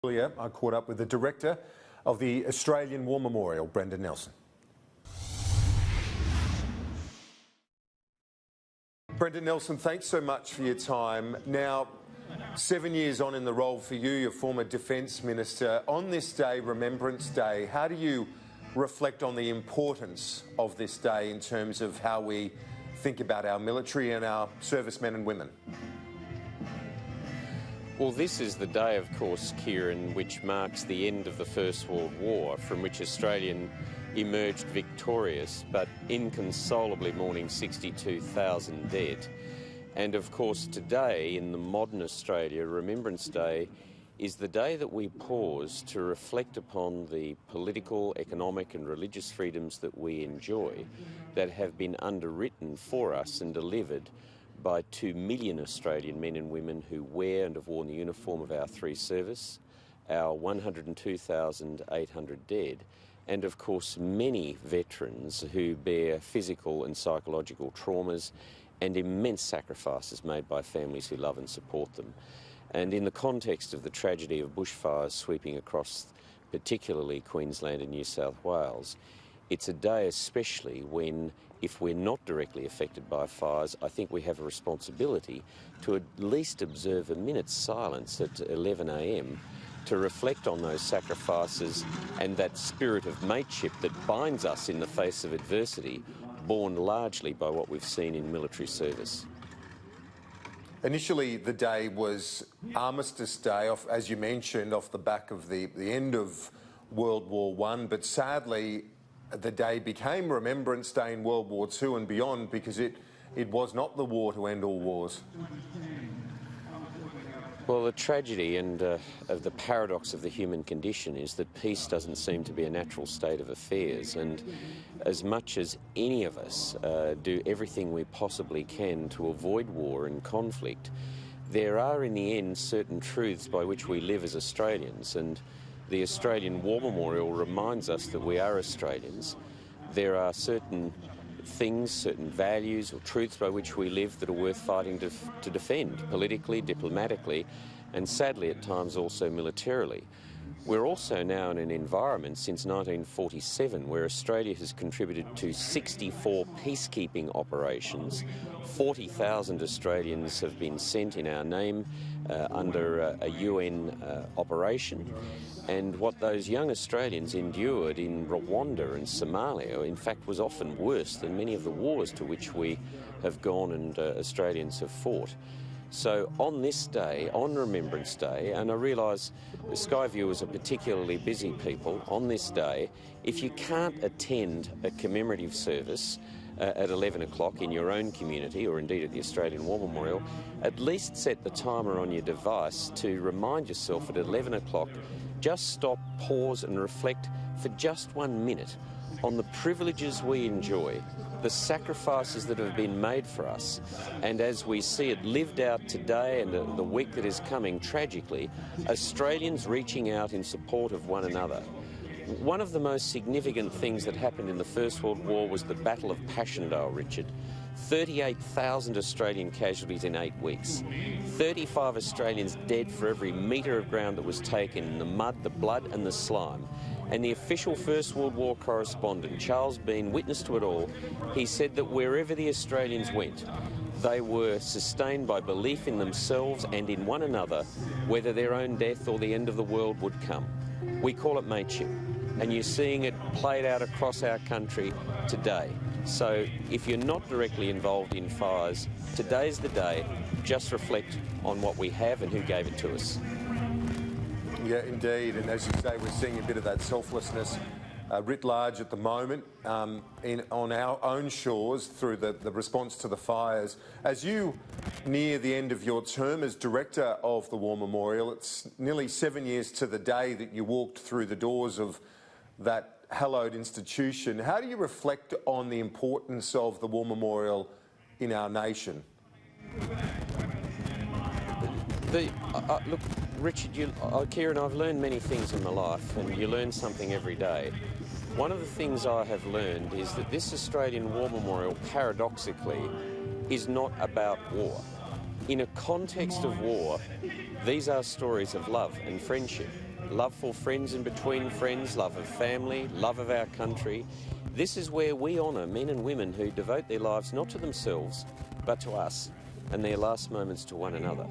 Earlier, I caught up with the director of the Australian War Memorial, Brendan Nelson. Brendan Nelson, thanks so much for your time. Now, 7 years on in the role for you, your former Defence Minister, on this day, Remembrance Day, how do you reflect on the importance of this day in terms of how we think about our military and our servicemen and women? Well, this is the day, of course, Kieran, which marks the end of the First World War, from which Australia emerged victorious, but inconsolably mourning 62,000 dead. And of course, today, in the modern Australia, Remembrance Day is the day that we pause to reflect upon the political, economic and religious freedoms that we enjoy that have been underwritten for us and delivered by 2 million Australian men and women who wear and have worn the uniform of our three service, our 102,800 dead, and of course many veterans who bear physical and psychological traumas and immense sacrifices made by families who love and support them. And in the context of the tragedy of bushfires sweeping across particularly Queensland and New South Wales, it's a day especially when, if we're not directly affected by fires, I think we have a responsibility to at least observe a minute's silence at 11 a.m. to reflect on those sacrifices and that spirit of mateship that binds us in the face of adversity, born largely by what we've seen in military service. Initially, the day was Armistice Day, as you mentioned, off the back of the end of World War I, but sadly, the day became Remembrance Day in World War II and beyond because it was not the war to end all wars. Well, the tragedy and of the paradox of the human condition is that peace doesn't seem to be a natural state of affairs, and as much as any of us do everything we possibly can to avoid war and conflict, there are in the end certain truths by which we live as Australians, and the Australian War Memorial reminds us that we are Australians. There are certain things, certain values or truths by which we live that are worth fighting to defend, politically, diplomatically, and sadly at times also militarily. We're also now in an environment since 1947 where Australia has contributed to 64 peacekeeping operations. 40,000 Australians have been sent in our name under a UN operation. And what those young Australians endured in Rwanda and Somalia, in fact, was often worse than many of the wars to which we have gone and Australians have fought. So on this day, on Remembrance Day, and I realise the Sky viewers are particularly busy people, on this day, if you can't attend a commemorative service at 11 o'clock in your own community, or indeed at the Australian War Memorial, at least set the timer on your device to remind yourself at 11 o'clock, just stop, pause and reflect for just 1 minute on the privileges we enjoy, the sacrifices that have been made for us, and as we see it lived out today and the week that is coming, tragically, Australians reaching out in support of one another. One of the most significant things that happened in the First World War was the Battle of Passchendaele, Richard. 38,000 Australian casualties in 8 weeks. 35 Australians dead for every metre of ground that was taken in the mud, the blood and the slime. And the official First World War correspondent, Charles Bean, witness to it all. He said that wherever the Australians went, they were sustained by belief in themselves and in one another, whether their own death or the end of the world would come. We call it mateship, and you're seeing it played out across our country today. So if you're not directly involved in fires, today's the day. Just reflect on what we have and who gave it to us. Yeah, indeed, and as you say, we're seeing a bit of that selflessness writ large at the moment on our own shores through the response to the fires. As you near the end of your term as Director of the War Memorial, it's nearly 7 years to the day that you walked through the doors of that hallowed institution. How do you reflect on the importance of the War Memorial in our nation? Look, Richard, Kieran, I've learned many things in my life, and you learn something every day. One of the things I have learned is that this Australian War Memorial, paradoxically, is not about war. In a context of war, these are stories of love and friendship. love for friends and between friends, love of family, love of our country. This is where we honour men and women who devote their lives not to themselves, but to us, and their last moments to one another.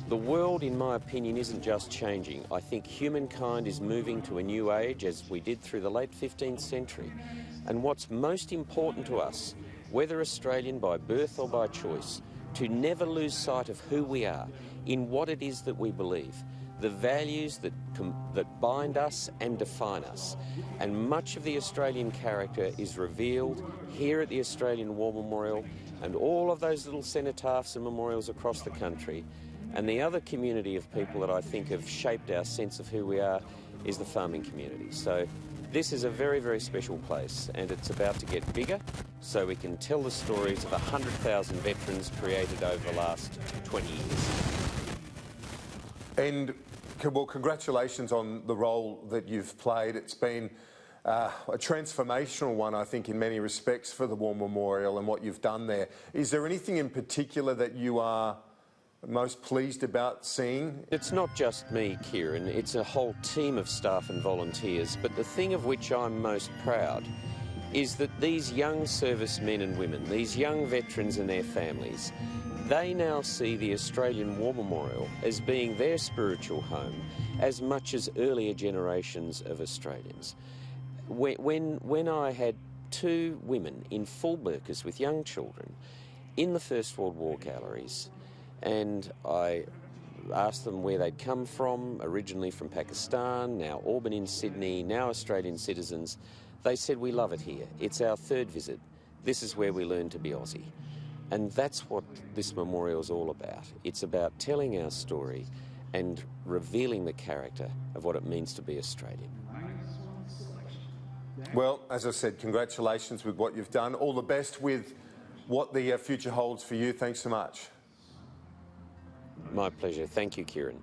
The world, in my opinion, isn't just changing. I think humankind is moving to a new age, as we did through the late 15th century. And what's most important to us, whether Australian by birth or by choice, to never lose sight of who we are, in what it is that we believe, the values that bind us and define us. And much of the Australian character is revealed here at the Australian War Memorial and all of those little cenotaphs and memorials across the country. And the other community of people that I think have shaped our sense of who we are is the farming community. So this is a very, very special place, and it's about to get bigger so we can tell the stories of 100,000 veterans created over the last 20 years. And, well, congratulations on the role that you've played. It's been a transformational one, I think, in many respects for the War Memorial and what you've done there. Is there anything in particular that you are most pleased about seeing? It's not just me, Kieran, it's a whole team of staff and volunteers, but the thing of which I'm most proud is that these young servicemen and women, these young veterans and their families, they now see the Australian War Memorial as being their spiritual home as much as earlier generations of Australians. When I had two women in full burqas with young children in the First World War galleries, and I asked them where they'd come from, originally from Pakistan, now Auburn in Sydney, now Australian citizens. They said, "We love it here. It's our third visit. This is where we learn to be Aussie." And that's what this memorial is all about. It's about telling our story and revealing the character of what it means to be Australian. Well, as I said, congratulations with what you've done. All the best with what the future holds for you. Thanks so much. My pleasure. Thank you, Kieran.